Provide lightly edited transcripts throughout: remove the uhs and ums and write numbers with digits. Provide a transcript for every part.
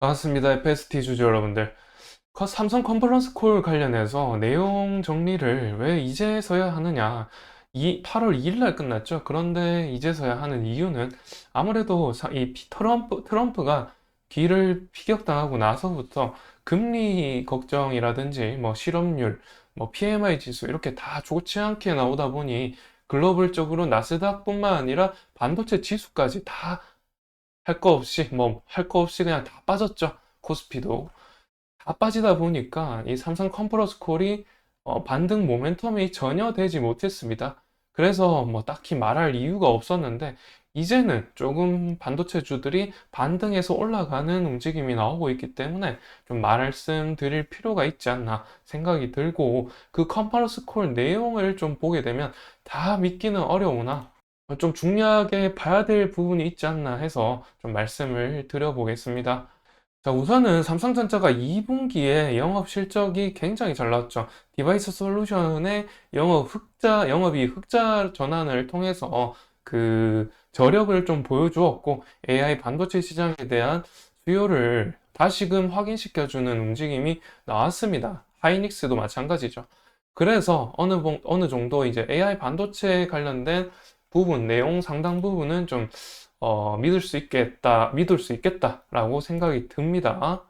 반갑습니다. FST 주주 여러분들. 삼성 컨퍼런스 콜 관련해서 내용 정리를 왜 이제서야 하느냐. 8월 2일 날 끝났죠. 그런데 이제서야 하는 이유는 아무래도 트럼프가 뒤를 피격당하고 나서부터 금리 걱정이라든지 뭐 실업률, 뭐 PMI 지수 이렇게 다 좋지 않게 나오다 보니 글로벌적으로 나스닥뿐만 아니라 반도체 지수까지 다 할 거 없이 그냥 다 빠졌죠. 코스피도. 다 빠지다 보니까 이 삼성 컨퍼런스 콜이 반등 모멘텀이 전혀 되지 못했습니다. 그래서 뭐 딱히 말할 이유가 없었는데 이제는 조금 반도체주들이 반등해서 올라가는 움직임이 나오고 있기 때문에 좀 말씀드릴 필요가 있지 않나 생각이 들고 그 컨퍼런스 콜 내용을 좀 보게 되면 다 믿기는 어려우나 좀 중요하게 봐야 될 부분이 있지 않나 해서 좀 말씀을 드려보겠습니다. 자, 우선은 삼성전자가 2분기에 영업 실적이 굉장히 잘 나왔죠. 디바이스 솔루션의 영업이 흑자 전환을 통해서 그 저력을 좀 보여주었고, AI 반도체 시장에 대한 수요를 다시금 확인시켜주는 움직임이 나왔습니다. 하이닉스도 마찬가지죠. 그래서 어느 정도 이제 AI 반도체 관련된 부분, 내용 상당 부분은 좀 믿을 수 있겠다라고 생각이 듭니다.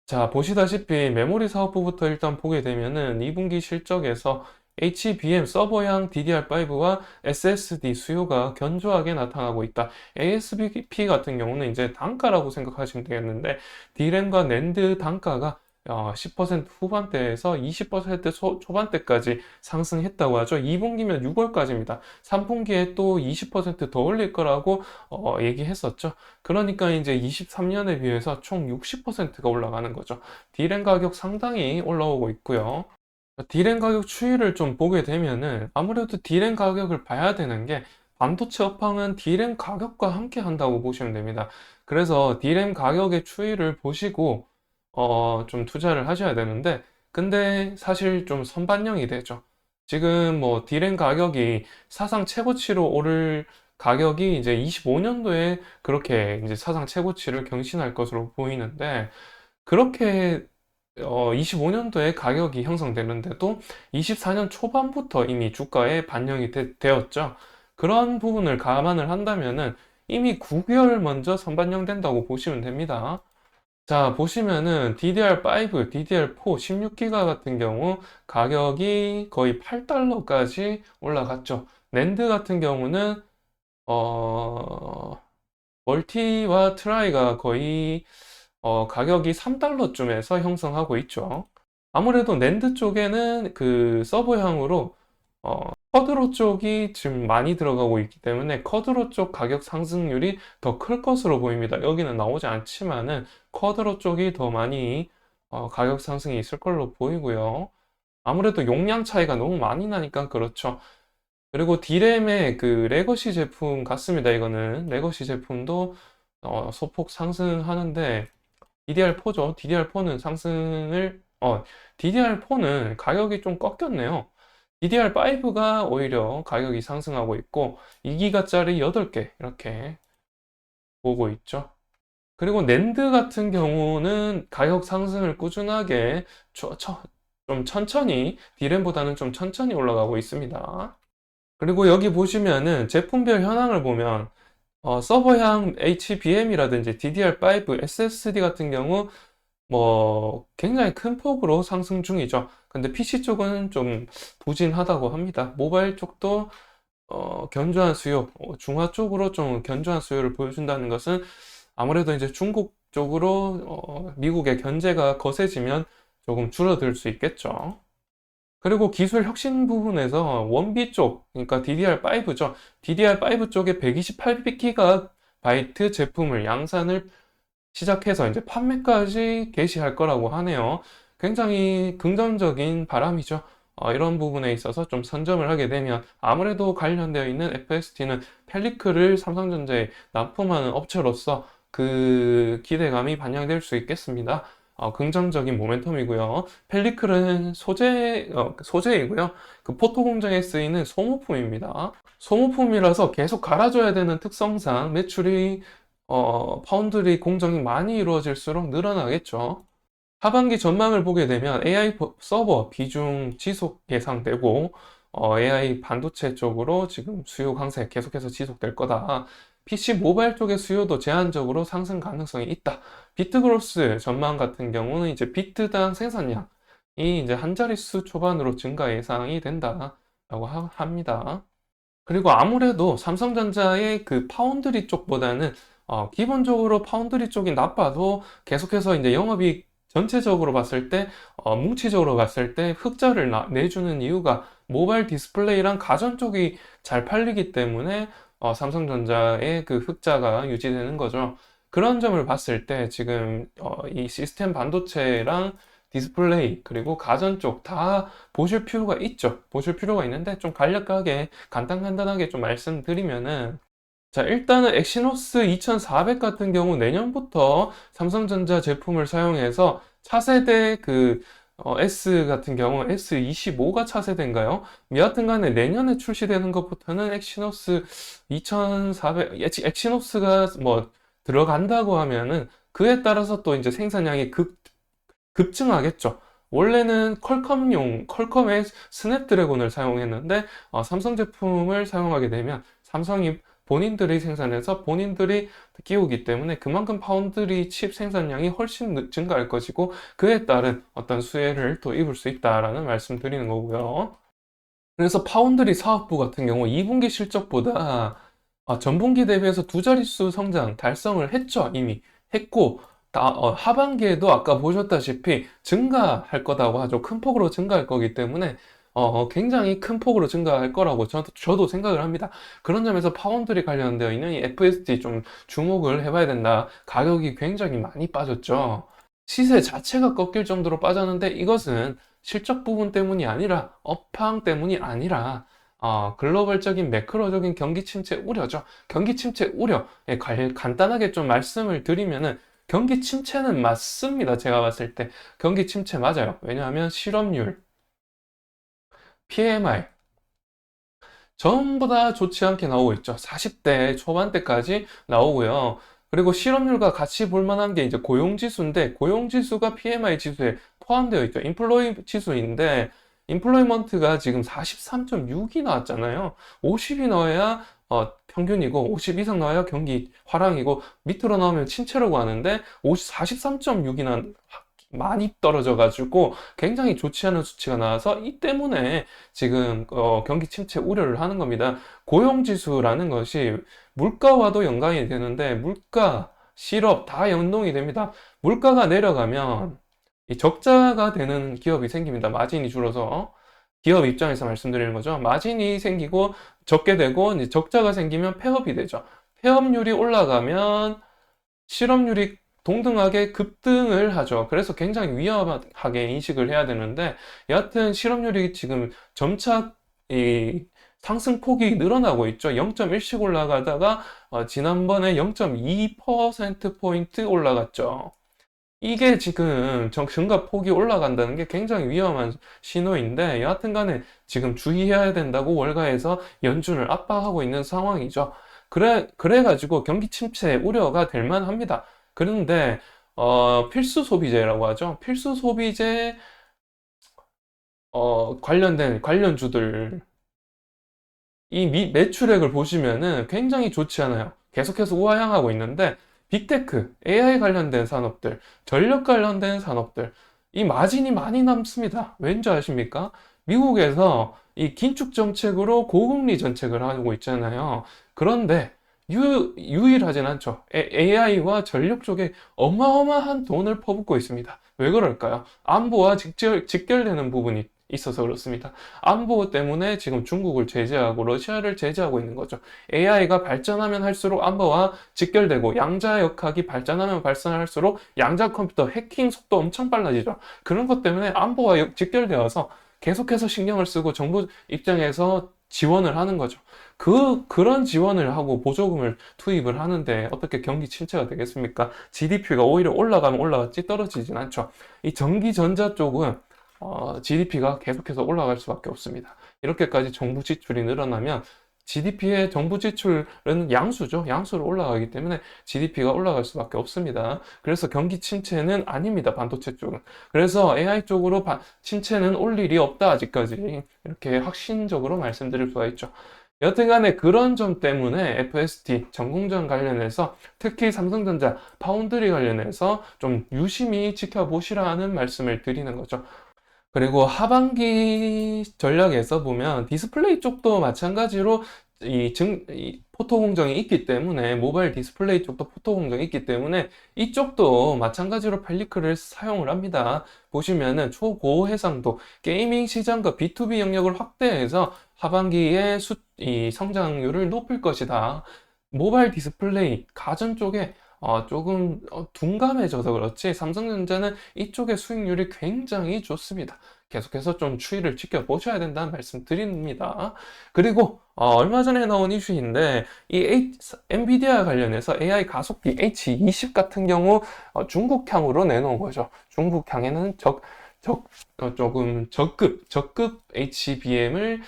자, 보시다시피 메모리 사업부부터 일단 보게 되면은 2분기 실적에서 HBM 서버형 DDR5와 SSD 수요가 견조하게 나타나고 있다. ASP 같은 경우는 이제 단가라고 생각하시면 되겠는데, D램과 낸드 단가가 10% 후반대에서 20% 초반대까지 상승했다고 하죠. 2분기면 6월까지입니다. 3분기에 또 20%더 올릴 거라고 얘기했었죠. 그러니까 이제 23년에 비해서 총 60%가 올라가는 거죠. D램 가격 상당히 올라오고 있고요. D램 가격 추이를 좀 보게 되면은 아무래도 D램 가격을 봐야 되는 게 반도체 업황은 D램 가격과 함께 한다고 보시면 됩니다. 그래서 D램 가격의 추이를 보시고 좀 투자를 하셔야 되는데 근데 사실 좀 선반영이 되죠. 지금 뭐 D램 가격이 사상 최고치로 오를 가격이 이제 25년도에 그렇게 이제 사상 최고치를 경신할 것으로 보이는데 그렇게 25년도에 가격이 형성되는데도 24년 초반부터 이미 주가에 반영이 되었죠. 그런 부분을 감안을 한다면은 이미 9개월 먼저 선반영된다고 보시면 됩니다. 자, 보시면은 DDR5, DDR4, 16기가 같은 경우 가격이 거의 8달러까지 올라갔죠. 낸드 같은 경우는 어, 멀티와 트라이가 거의 가격이 3달러쯤에서 형성하고 있죠. 아무래도 낸드 쪽에는 그 서버향으로 커드로 쪽이 지금 많이 들어가고 있기 때문에 커드로 쪽 가격 상승률이 더 클 것으로 보입니다. 여기는 나오지 않지만은 커드로 쪽이 더 많이 가격 상승이 있을 걸로 보이고요. 아무래도 용량 차이가 너무 많이 나니까 그렇죠. 그리고 D램의 그 레거시 제품 같습니다. 이거는 레거시 제품도 소폭 상승하는데 DDR4죠. DDR4는 DDR4는 가격이 좀 꺾였네요. DDR5가 오히려 가격이 상승하고 있고 2기가짜리 8개 이렇게 보고 있죠. 그리고 낸드 같은 경우는 가격 상승을 꾸준하게 좀 천천히 D램보다는 좀 천천히 올라가고 있습니다. 그리고 여기 보시면은 제품별 현황을 보면 서버향 HBM이라든지 DDR5, SSD 같은 경우 뭐 굉장히 큰 폭으로 상승 중이죠. 근데 PC 쪽은 좀 부진하다고 합니다. 모바일 쪽도 견조한 수요, 중화 쪽으로 좀 견조한 수요를 보여준다는 것은 아무래도 이제 중국 쪽으로 미국의 견제가 거세지면 조금 줄어들 수 있겠죠. 그리고 기술 혁신 부분에서 원비 쪽, 그러니까 DDR5죠. DDR5 쪽에 128GB 제품을 양산을 시작해서 이제 판매까지 개시할 거라고 하네요. 굉장히 긍정적인 바람이죠. 이런 부분에 있어서 좀 선점을 하게 되면 아무래도 관련되어 있는 FST는 펠리클을 삼성전자에 납품하는 업체로서 그 기대감이 반영될 수 있겠습니다. 긍정적인 모멘텀이고요. 펠리클은 소재이고요. 그 포토 공정에 쓰이는 소모품입니다. 소모품이라서 계속 갈아줘야 되는 특성상 매출이 파운드리 공정이 많이 이루어질수록 늘어나겠죠. 하반기 전망을 보게 되면 AI 서버 비중 지속 예상되고, AI 반도체 쪽으로 지금 수요 강세 계속해서 지속될 거다. PC 모바일 쪽의 수요도 제한적으로 상승 가능성이 있다. 비트그로스 전망 같은 경우는 이제 비트당 생산량이 이제 한 자릿수 초반으로 증가 예상이 된다라고 합니다. 그리고 아무래도 삼성전자의 그 파운드리 쪽보다는 기본적으로 파운드리 쪽이 나빠도 계속해서 이제 영업이익 전체적으로 봤을 때, 뭉치적으로 봤을 때 흑자를 내주는 이유가 모바일 디스플레이랑 가전 쪽이 잘 팔리기 때문에 삼성전자의 그 흑자가 유지되는 거죠. 그런 점을 봤을 때 지금 이 시스템 반도체랑 디스플레이 그리고 가전 쪽 다 보실 필요가 있죠. 보실 필요가 있는데 좀 간략하게 간단하게 좀 말씀드리면은, 자, 일단은 엑시노스 2400 같은 경우 내년부터 삼성전자 제품을 사용해서 차세대 그 S 같은 경우 S25가 차세대인가요? 여하튼 간에 내년에 출시되는 것부터는 엑시노스 2400, 엑시노스가 뭐 들어간다고 하면은 그에 따라서 또 이제 생산량이 급증하겠죠. 원래는 퀄컴의 스냅드래곤을 사용했는데, 삼성 제품을 사용하게 되면 삼성이 본인들이 생산해서 본인들이 끼우기 때문에 그만큼 파운드리 칩 생산량이 훨씬 증가할 것이고, 그에 따른 어떤 수혜를 또 입을 수 있다라는 말씀 드리는 거고요. 그래서 파운드리 사업부 같은 경우 2분기 실적보다 전분기 대비해서 두 자릿수 성장 달성을 했죠. 이미 했고, 하반기에도 아까 보셨다시피 증가할 거라고 하죠. 큰 폭으로 증가할 거기 때문에 굉장히 큰 폭으로 증가할 거라고 저도 생각을 합니다. 그런 점에서 파운드리 관련되어 있는 이 FSD 좀 주목을 해봐야 된다. 가격이 굉장히 많이 빠졌죠. 시세 자체가 꺾일 정도로 빠졌는데, 이것은 실적 부분 때문이 아니라 업황 때문이 아니라 글로벌적인 매크로적인 경기 침체 우려죠. 경기 침체 우려. 간단하게 좀 말씀을 드리면은 경기 침체는 맞습니다. 제가 봤을 때 경기 침체 맞아요. 왜냐하면 실업률, PMI 전부 다 좋지 않게 나오고 있죠. 40대 초반대까지 나오고요. 그리고 실업률과 같이 볼 만한 게 이제 고용지수인데, 고용지수가 PMI 지수에 포함되어 있죠. 인플로이 지수인데, 인플로이먼트가 지금 43.6이 나왔잖아요. 50이 나와야 평균이고, 50 이상 나와야 경기 화랑이고, 밑으로 나오면 침체라고 하는데, 43.6이나 많이 떨어져가지고 굉장히 좋지 않은 수치가 나와서, 이 때문에 지금 경기 침체 우려를 하는 겁니다. 고용지수라는 것이 물가와도 연관이 되는데, 물가, 실업 다 연동이 됩니다. 물가가 내려가면 이 적자가 되는 기업이 생깁니다. 마진이 줄어서. 기업 입장에서 말씀드리는 거죠. 마진이 생기고 적게 되고, 이제 적자가 생기면 폐업이 되죠. 폐업률이 올라가면 실업률이 동등하게 급등을 하죠. 그래서 굉장히 위험하게 인식을 해야 되는데, 여하튼 실업률이 지금 점차 이 상승폭이 늘어나고 있죠. 0.1씩 올라가다가 지난번에 0.2%포인트 올라갔죠. 이게 지금 증가폭이 올라간다는 게 굉장히 위험한 신호인데, 여하튼 간에 지금 주의해야 된다고 월가에서 연준을 압박하고 있는 상황이죠. 그래가지고 경기 침체 우려가 될 만합니다. 그런데, 필수 소비재라고 하죠. 필수 소비재, 관련된 관련주들, 이 매출액을 보시면은 굉장히 좋지 않아요. 계속해서 우하향하고 있는데, 빅테크, AI 관련된 산업들, 전력 관련된 산업들, 이 마진이 많이 남습니다. 왠지 아십니까? 미국에서 이 긴축 정책으로 고금리 정책을 하고 있잖아요. 그런데 유일하진 않죠. AI와 전력 쪽에 어마어마한 돈을 퍼붓고 있습니다. 왜 그럴까요? 안보와 직결되는 부분이 있어서 그렇습니다. 안보 때문에 지금 중국을 제재하고 러시아를 제재하고 있는 거죠. AI가 발전하면 할수록 안보와 직결되고, 양자역학이 발전하면 발전할수록 양자 컴퓨터 해킹 속도 엄청 빨라지죠. 그런 것 때문에 안보와 직결되어서 계속해서 신경을 쓰고 정부 입장에서 지원을 하는 거죠. 그런 지원을 하고 보조금을 투입을 하는데 어떻게 경기 침체가 되겠습니까? GDP가 오히려 올라가면 올라갔지 떨어지진 않죠. 이 전기전자 쪽은 GDP가 계속해서 올라갈 수밖에 없습니다. 이렇게까지 정부 지출이 늘어나면 GDP의 정부 지출은 양수죠. 양수로 올라가기 때문에 GDP가 올라갈 수밖에 없습니다. 그래서 경기 침체는 아닙니다. 반도체 쪽은. 그래서 AI 쪽으로 침체는 올 일이 없다. 아직까지. 이렇게 확신적으로 말씀드릴 수가 있죠. 여튼간에 그런 점 때문에 FSD, 전공정 관련해서 특히 삼성전자, 파운드리 관련해서 좀 유심히 지켜보시라는 말씀을 드리는 거죠. 그리고 하반기 전략에서 보면 디스플레이 쪽도 마찬가지로 이 포토 공정이 있기 때문에 모바일 디스플레이 쪽도 포토 공정이 있기 때문에 이쪽도 마찬가지로 펠리클을 사용을 합니다. 보시면은 초고해상도 게이밍 시장과 B2B 영역을 확대해서 하반기에 이 성장률을 높일 것이다. 모바일 디스플레이 가전 쪽에 조금 둔감해져서 그렇지 삼성전자는 이쪽의 수익률이 굉장히 좋습니다. 계속해서 좀 추이를 지켜보셔야 된다는 말씀 드립니다. 그리고 얼마 전에 나온 이슈인데 이 엔비디아 관련해서 AI 가속기 H20 같은 경우 중국향으로 내놓은 거죠. 중국향에는 조금 적급 HBM을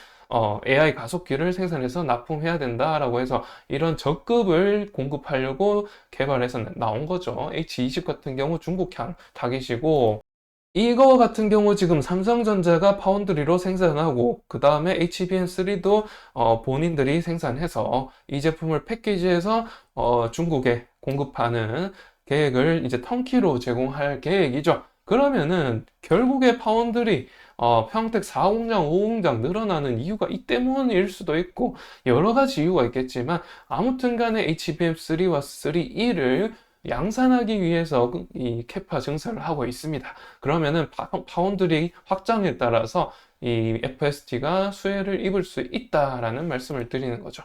AI 가속기를 생산해서 납품해야 된다라고 해서 이런 적급을 공급하려고 개발해서 나온 거죠. H20 같은 경우 중국향 타깃이고 이거 같은 경우 지금 삼성전자가 파운드리로 생산하고 그 다음에 HBM3도 본인들이 생산해서 이 제품을 패키지해서 중국에 공급하는 계획을 이제 턴키로 제공할 계획이죠. 그러면은 결국에 파운드리 평택 4공장, 5공장 늘어나는 이유가 이 때문일 수도 있고 여러 가지 이유가 있겠지만 아무튼 간에 HBM3와 3E를 양산하기 위해서 이 캐파 증설을 하고 있습니다. 그러면은 파운드리 확장에 따라서 이 FSD가 수혜를 입을 수 있다라는 말씀을 드리는 거죠.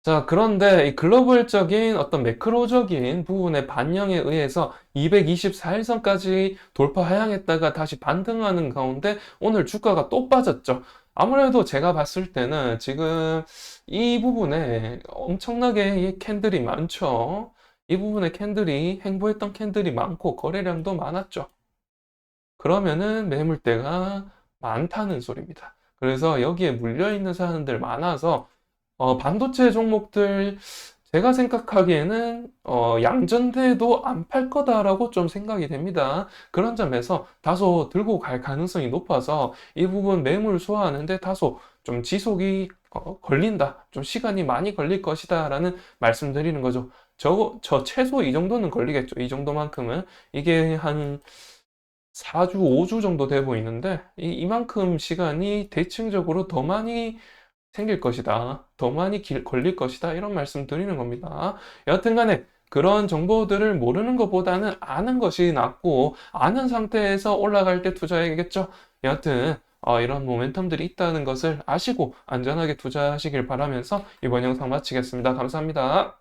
자, 그런데 이 글로벌적인 어떤 매크로적인 부분의 반영에 의해서 224일선까지 돌파하향했다가 다시 반등하는 가운데 오늘 주가가 또 빠졌죠. 아무래도 제가 봤을 때는 지금 이 부분에 엄청나게 이 캔들이 많죠. 이 부분에 캔들이 횡보했던 캔들이 많고 거래량도 많았죠. 그러면은 매물대가 많다는 소리입니다. 그래서 여기에 물려있는 사람들 많아서 반도체 종목들 제가 생각하기에는 양전돼도 안 팔 거다라고 좀 생각이 됩니다. 그런 점에서 다소 들고 갈 가능성이 높아서 이 부분 매물 소화하는데 다소 좀 지속이 걸린다. 좀 시간이 많이 걸릴 것이다 라는 말씀드리는 거죠. 저 최소 이 정도는 걸리겠죠. 이 정도만큼은. 이게 한 4주, 5주 정도 돼 보이는데 이만큼 시간이 대칭적으로 더 많이 생길 것이다. 더 많이 걸릴 것이다. 이런 말씀 드리는 겁니다. 여하튼 간에 그런 정보들을 모르는 것보다는 아는 것이 낫고 아는 상태에서 올라갈 때 투자해야겠죠. 여하튼 이런 모멘텀들이 있다는 것을 아시고 안전하게 투자하시길 바라면서 이번 영상 마치겠습니다. 감사합니다.